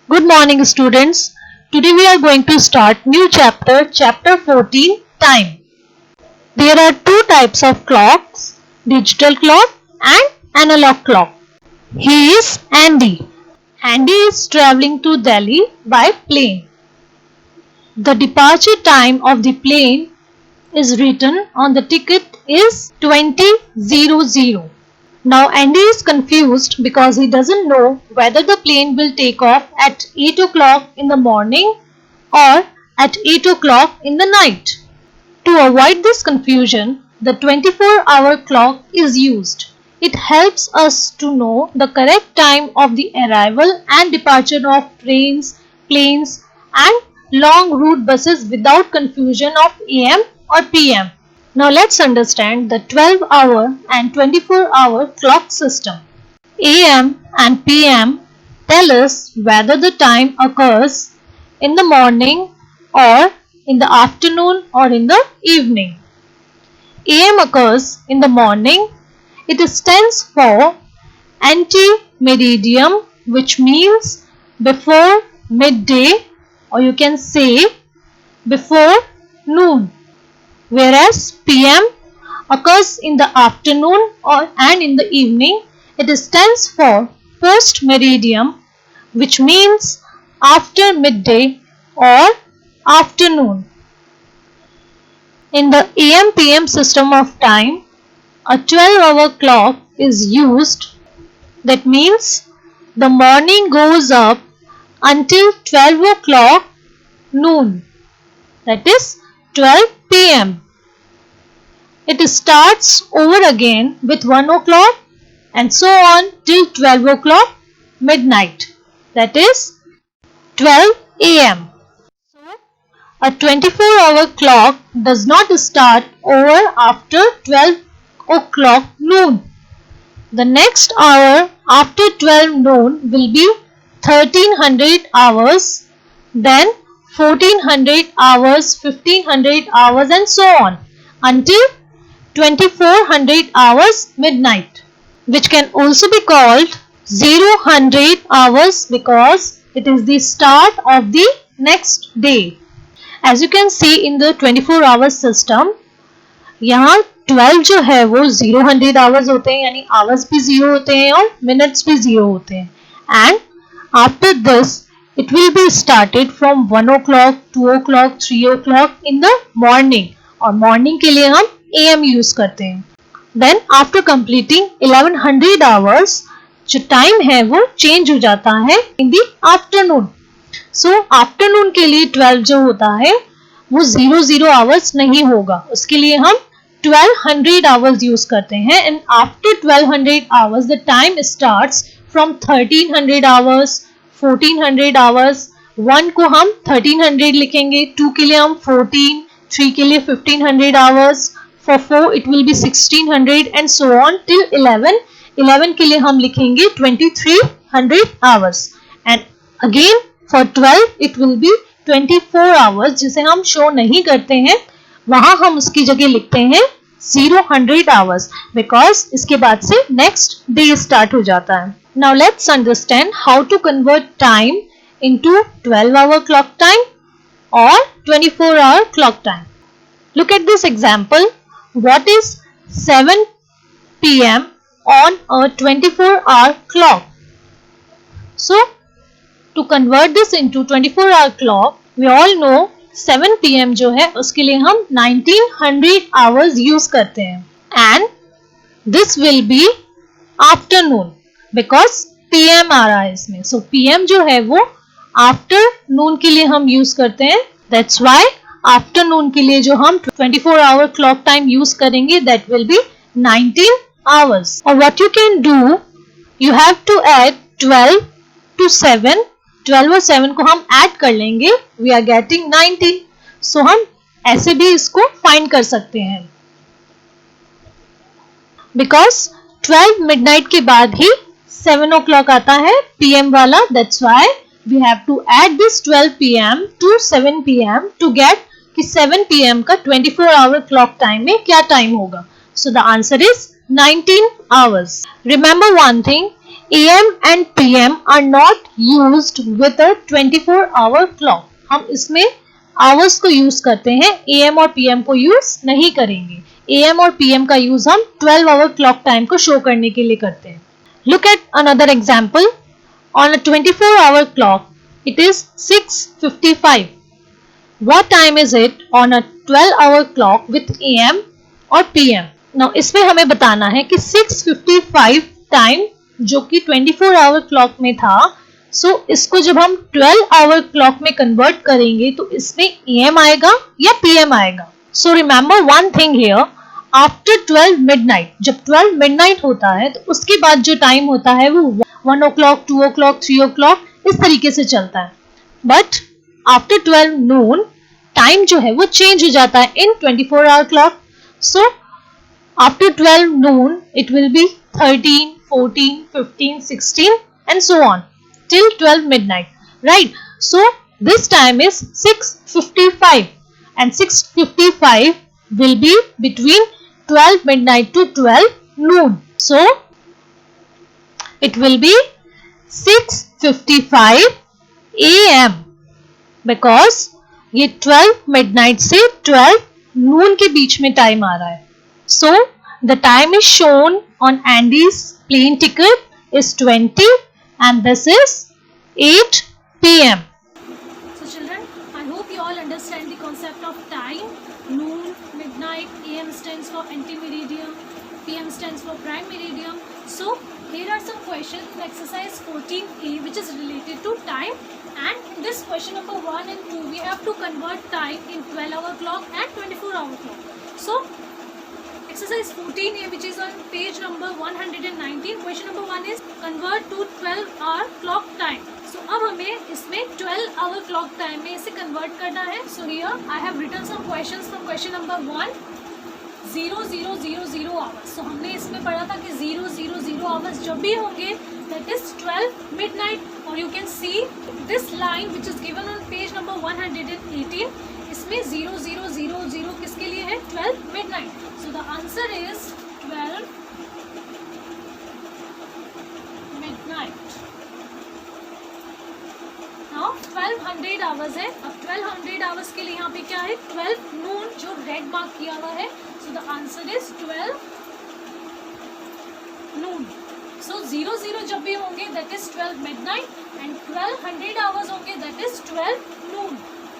Good morning students. Today we are going to start new chapter 14, time. There are two types of clocks, digital clock and analog clock. He is Andy. Andy is traveling to Delhi by plane. The departure time of the plane is written on the ticket is 20:00. Now Andy is confused because he doesn't know whether the plane will take off at 8 o'clock in the morning or at 8 o'clock in the night. To avoid this confusion, the 24-hour clock is used. It helps us to know the correct time of the arrival and departure of trains, planes and long route buses without confusion of AM or PM. Now let's understand the 12-hour and 24-hour clock system. AM and PM tell us whether the time occurs in the morning or in the afternoon or in the evening. AM occurs in the morning. It stands for ante-meridiem, which means before midday, or you can say before noon. Whereas PM occurs in the afternoon and in the evening. It stands for post meridiem, which means after midday or afternoon. In the AM PM system of time, a 12-hour clock is used. That means the morning goes up until 12 o'clock noon. That is 12 PM. It starts over again with 1 o'clock and so on till 12 o'clock midnight. That is 12 AM. So, a 24-hour clock does not start over after 12 o'clock noon. The next hour after 12 noon will be 1300 hours, then 1400 hours, 1500 hours and so on until 2400 hours midnight, which can also be called 0100 hours because it is the start of the next day. As you can see in the 24-hour system, यहाँ 12 जो है वो 0-100 hours होते हैं, यानी hours भी 0 होते हैं और minutes भी 0 होते हैं. And after this it will be started from 1 o'clock, 2 o'clock, 3 o'clock in the morning, और morning के लिए हम AM यूज करते हैं. Then after completing 1100 hours, जो टाइम है वो चेंज हो जाता है in the afternoon. So afternoon के लिए 12 जो होता है वो 00 hours नहीं होगा, उसके लिए हम 1200 hours यूज करते हैं. And after 1200 hours the time starts from 1300 hours, 1400 hours. 1 को हम 1300 लिखेंगे, 2 के लिए हम 14, 3 के लिए 1500 hours, for 4 it will be 1600 and so on till 11. 11 के लिए हम लिखेंगे 2300 hours and again for 12 it will be 24 hours, जिसे हम शो नहीं करते हैं, वहां हम उसकी जगह लिखते हैं 0-100 hours because इसके बाद से next day start हो जाता है. Now let's understand how to convert time into 12-hour clock time or 24-hour clock time. Look at this example. What is 7 PM on a 24-hour clock? So, to convert this into 24-hour clock, we all know 7 PM जो है उसके लिए हम 1900 hours use करते हैं. And this will be afternoon because PM आ रहा है इसमें. So, PM जो है वो afternoon के लिए हम यूज करते हैं. That's why आफ्टरनून के लिए जो हम 24-hour clock time यूज करेंगे that will be 19 hours. और what you can do, you have to add 12 to 7. 12 और 7 को हम ऐड कर लेंगे, we are getting 19. So हम ऐसे भी इसको फाइंड कर सकते हैं. Because 12 midnight के बाद ही 7 o'clock आता है PM वाला, that's why we have to add this 12 PM to 7 PM to get कि 7 PM का 24-hour clock time में क्या टाइम होगा. So the answer is 19 hours. Remember one thing, AM and PM are not used with a 24-hour clock. हम इसमें hours को use करते हैं, AM और PM को यूज नहीं करेंगे. AM और PM का यूज हम 12-hour clock time को शो करने के लिए करते हैं. Look at another example. On a 24-hour clock, it is 6:55. What time is it on a 12-hour clock with AM और PM? Now इसमें हमें बताना है कि 6:55 टाइम जो कि 24-hour clock में था, so इसको जब हम 12-hour clock में कन्वर्ट करेंगे तो इसमें AM आएगा या PM आएगा. So remember one thing here. After 12 midnight, जब 12 midnight होता है तो उसके बाद जो टाइम होता है वो 1 o'clock, 2 o'clock, 3 o'clock इस तरीके से चलता है. बट आफ्टर 12 noon टाइम जो है वो चेंज हो जाता है इन 24-hour clock. So after 12 noon it will be 13, 14, 15, 16 and so on till 12 midnight, right? So this time is 6:55 and 6:55 will be between 12 midnight to 12 noon. So it will be 6:55 AM because ये 12 midnight से 12 noon के बीच में time आ रहा है. So the time is shown on Andy's plane ticket is 20 and this is 8 PM. So children, I hope you all understand the concept of time. Noon, midnight, AM stands for anti-meridian, PM stands for prime meridian. So here are some questions in exercise 14A which is related to time, and in this question number 1 and 2 we have to convert time in 12-hour clock and 24-hour clock. So exercise 14A which is on page number 119, question number 1 is convert to 12-hour clock time. So अब हमें इसमें 12-hour clock time में इसे convert करना है. So here I have written some questions from question number 1. 0000 hours. So हमने इसमें पढ़ा था कि 000 hours जब भी होंगे that is 12 midnight, or you can see this line which is given on page number 118. इसमें 0000 किसके लिए है? 12 midnight. So the answer is 12 midnight. Now 1200 hours है. अब 1200 hours के लिए यहाँ पे क्या है? 12 noon जो रेड मार्क किया हुआ है. So the answer is 12 noon. So 00 जब भी होंगे that is 12 midnight, and 1200 hours होंगे that is 12 noon.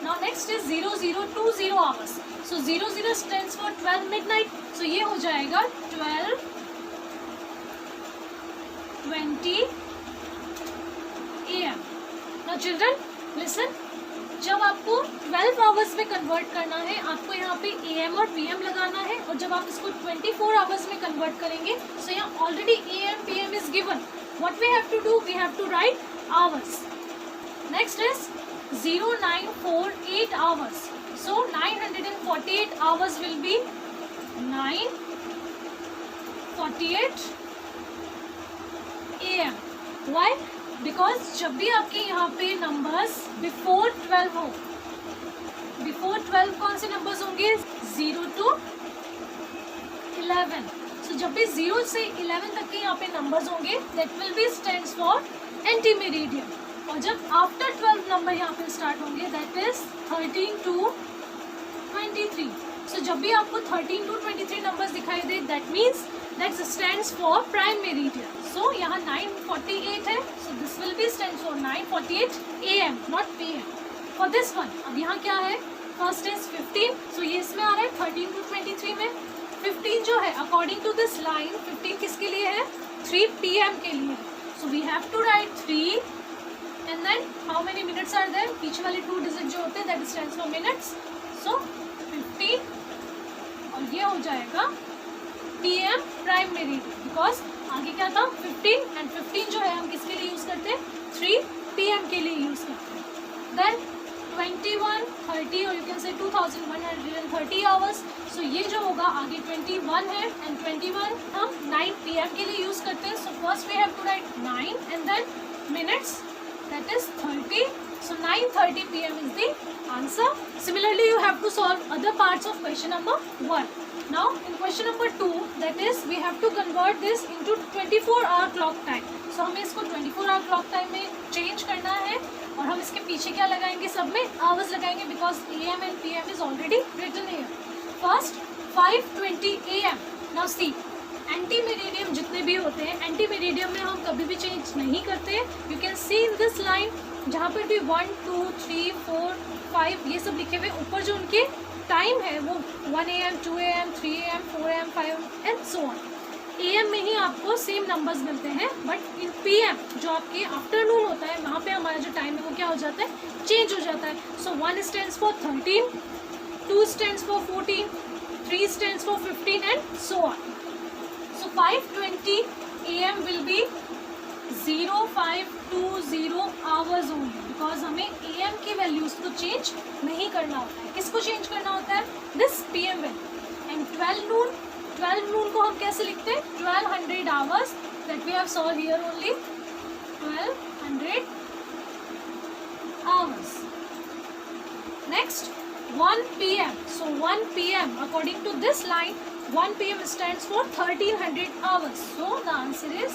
Now next is 0020 hours. So 00 stands for 12 midnight. So ये हो जाएगा 12:20 AM. Now children listen, जब आपको 12 आवर्स में कन्वर्ट करना है आपको यहाँ पे AM और PM लगाना है, और जब आप इसको 24 आवर्स में कन्वर्ट करेंगे so यहाँ already AM PM is given. What we have to do? We have to write hours. Next is 0948 hours. So 948 hours will be 9:48 AM. Why? Because जब भी आपके यहाँ पे नंबर्स बिफोर 12 हो, बिफोर 12 कौन से नंबर्स होंगे? 0 to 11. सो जब भी 0 से 11 तक के यहाँ पे नंबर्स होंगे that will be stands for anti meridian. और जब आफ्टर 12 नंबर यहाँ पे स्टार्ट होंगे दैट इज 13 to 23. सो जब भी आपको 13 to 23 नंबर्स दिखाई दे that means that stands for prime meridian. So यहाँ 948 है, so this will be stands for 948 AM not PM. For this one अब यहाँ क्या है? First is 15. सो ये इसमें आ रहा है 13 to 23 में. 15 जो है अकॉर्डिंग टू दिस लाइन 15 किसके लिए है? 3 PM के लिए. So we have to write 3 and then how many minutes are there? पीछे वाले 2 डिजिट जो होते हैं that stands for minutes. So 15 और ये हो जाएगा PM प्राइम मेरिडियन, बिकॉज आगे क्या था? 15 एंड 15 जो है हम किसके लिए यूज करते हैं? 3 PM के लिए यूज करते हैं. देन 21, 30 और यू कैन से 2130 आवर्स. सो ये जो होगा आगे 21 है एंड 21 हम 9 PM के लिए यूज करते हैं. So first we have to write 9 and then minutes that is 30. So 9:30 PM is the answer. Similarly, you have to solve other parts of question number 1. Now in question number 2, that is we have to convert this into 24-hour clock time. सो हमें इसको 24 hour clock time में change करना है और हम इसके पीछे क्या लगाएंगे, सब में आवर्स लगाएंगे because AM and PM is already written here. First 5:20 AM. Now see, ante meridiem जितने भी होते हैं, एंटी मेरिडियम में हम कभी भी चेंज नहीं करते. You can see in this line जहाँ पर भी 1, 2, 3, 4, 5 ये सब लिखे हुए, ऊपर जो उनके टाइम है वो 1 AM, 2 AM, 3 AM, 4 AM, 5 AM and so on. AM में ही आपको सेम नंबर्स मिलते हैं, बट इन PM जो आपके आफ्टरनून होता है वहाँ पे हमारा जो टाइम है वो क्या हो जाता है, चेंज हो जाता है. सो 1 stands for 13, 2 stands for 14, 3 stands for 15 and so on. So 5:20 AM will be 0520 hours only because हमें AM की वैल्यूज को चेंज नहीं करना होता है. किसको चेंज करना होता है, this PM value. And 12 noon को हम कैसे लिखते हैं, 1200 hours that we have saw here only, 1200 hours. Next 1 PM. So 1 PM according to this line 1 PM stands for 1300 hours. So the answer is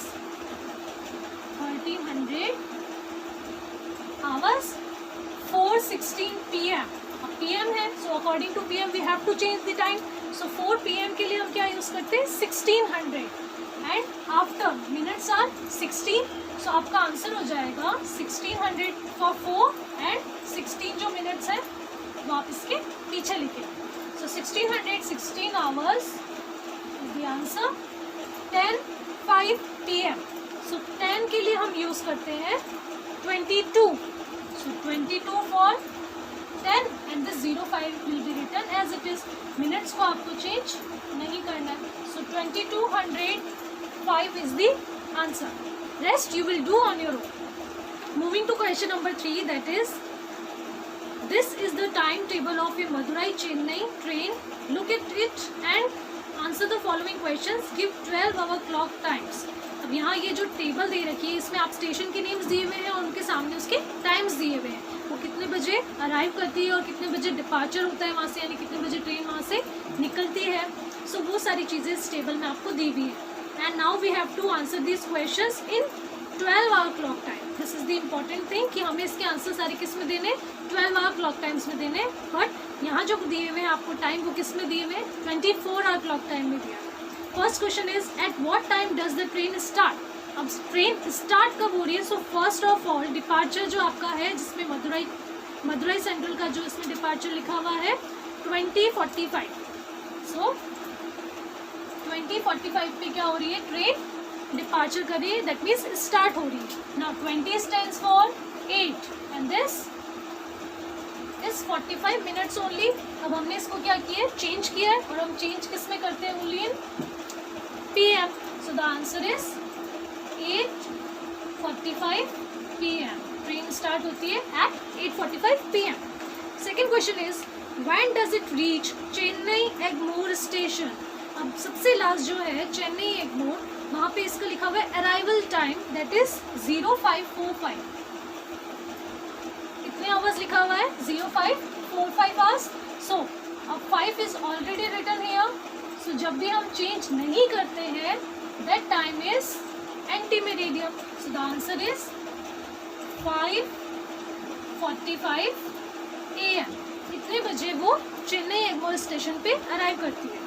1300 hours. 4:16 PM. अब PM है, so according to PM we have to change the time. So 4 PM के लिए हम क्या use करते हैं, 1600 and after minutes are 16. So आपका answer हो जाएगा 1600 for 4 and 16 जो मिनट्स है वो आप इसके पीछे लिखें. So 1616 hours is the answer. 10:05 PM. So 10 के लिए हम यूज करते हैं 22. So 22 for 10 and this 05 will be written as it is. Minutes को आपको चेंज नहीं करना है. So 2205 is the answer. Rest you will do on your own. Moving to question number 3, that is, this is the timetable of a Madurai Chennai train. Look at it and answer the following questions. Give 12-hour clock times. अब यहाँ ये जो table दे रखी है इसमें आप station के names दिए हुए हैं और उनके सामने उसके टाइम्स दिए हुए हैं. वो कितने बजे अराइव करती है और कितने बजे डिपार्चर होता है वहाँ से, यानी कितने बजे ट्रेन वहाँ से निकलती है. सो वो सारी चीज़ें इस टेबल में आपको दी हुई है. And now we have to answer this questions in 12-hour clock time. This is the important thing कि हमें इसके आंसर सारे किस में देने, 12-hour क्लॉक टाइम्स में देने. बट यहाँ जो दिए हुए हैं आपको टाइम वो किस में दिए हुए हैं, 24-hour क्लॉक टाइम में दिया. First question is at what time does the train start. अब ट्रेन स्टार्ट कब हो रही है. So first of all departure जो आपका है जिसमें मदुरई सेंट्रल का जो इसमें डिपार्चर लिखा हुआ है 20:45. सो 20:45 पे क्या हो रही है, ट्रेन डिपार्चर कर रही है, दैट मीन्स स्टार्ट हो रही है. Now 20 stands for 8 and this is 45 minutes only. अब हमने इसको क्या किया है, चेंज किया है और हम चेंज किस में करते हैं, only in PM. So the answer is 8:45 PM. Train start होती है at 8:45 PM. Second question is when does it reach Chennai Egmore station. अब सबसे लास्ट जो है चेन्नई एगमोर, वहाँ पे इसका लिखा हुआ है अराइवल टाइम, दैट इज 0545. कितने आवर्स लिखा हुआ है, 0545 आवर्स. सो अब 5 is already written here. So जब भी हम चेंज नहीं करते हैं that time is ante meridiem. So the answer is 5:45 AM. इतने बजे वो चेन्नई एगमोर स्टेशन पे अराइव करती है.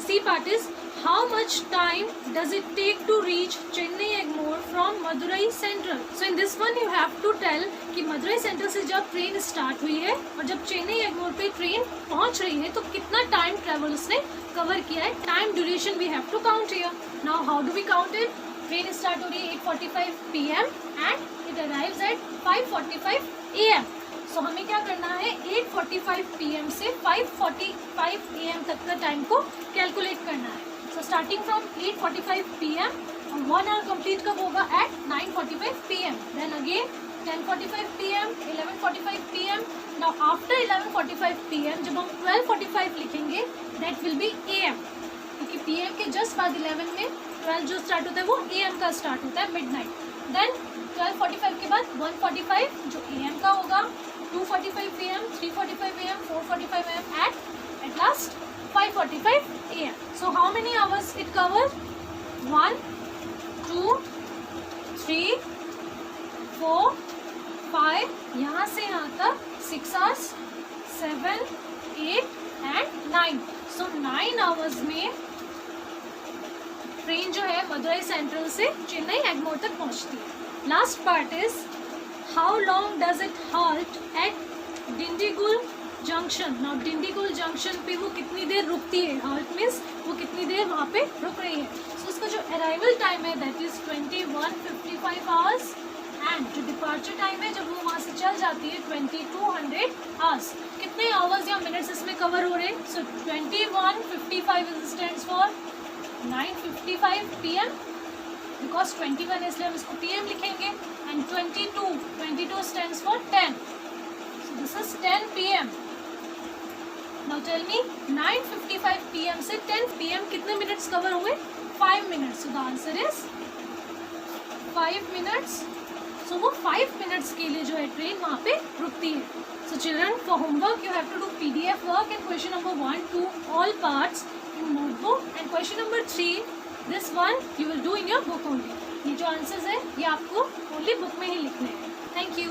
C part is how much time does it take to reach Chennai Egmore from Madurai central. So in this one you have to tell कि Madurai central से जब train start हुई है और जब चेन्नई एगमोर पे ट्रेन पहुंच रही है तो कितना टाइम ट्रेवल उसने कवर किया है. Time duration we have to count here. Now how do we count it. Train start हो रही है 8:45 PM and it arrives at 5:45 AM. So हमें क्या करना है, 8:45 PM से 5:45 AM तक का टाइम को कैलकुलेट करना है. So starting from 8:45 PM, 1 hour complete कब होगा, at 9:45 PM. Then again 10:45 PM, 11:45 PM. Now after 11:45 PM जब हम 12:45 लिखेंगे दैट विल बी AM, क्योंकि PM के जस्ट बाद 11 में 12 जो स्टार्ट होता है वो AM का स्टार्ट होता है मिडनाइट. देन 12:45 के बाद 1:45 जो AM का होगा, 2:45 PM, 3:45 AM, 4:45 AM at last 5:45 AM. So how many hours it covers? 1, 2, 3, 4, 5, यहाँ से यहाँ तक 6 hours, 7, 8 and 9. So 9 hours में ट्रेन जो है मदुरई सेंट्रल से चेन्नई एग्मोर तक पहुँचती है. Last part is how long does it halt at Dindigul junction. Now Dindigul junction पे वो कितनी देर रुकती है. हॉल्ट मीन्स वो कितनी देर वहाँ पे रुक रही है. सो उसका जो अराइवल टाइम है दैट इज 21:55 आवर्स एंड जो डिपार्चर टाइम है जब वो वहाँ से चल जाती है 2200 आवर्स. कितने आवर्स या मिनट्स इसमें कवर हो रहे हैं. So 21:55 stands for 9:55 PM because 21 है इसलिए हम इसको PM लिखेंगे and 22 stands for 10. So this is 10 PM. Now tell me 9:55 PM से 10 PM कितने मिनट्स कवर हुए. 5 minutes. So the answer is 5 minutes. So वो 5 मिनट्स के लिए जो है ट्रेन वहाँ पे रुकती है. So children for homework you have to do PDF work and question number 1 to all parts in notebook and question number 3 this one you will do in your book only. ये जो answers है ये आपको only book में ही लिखने हैं. Thank you.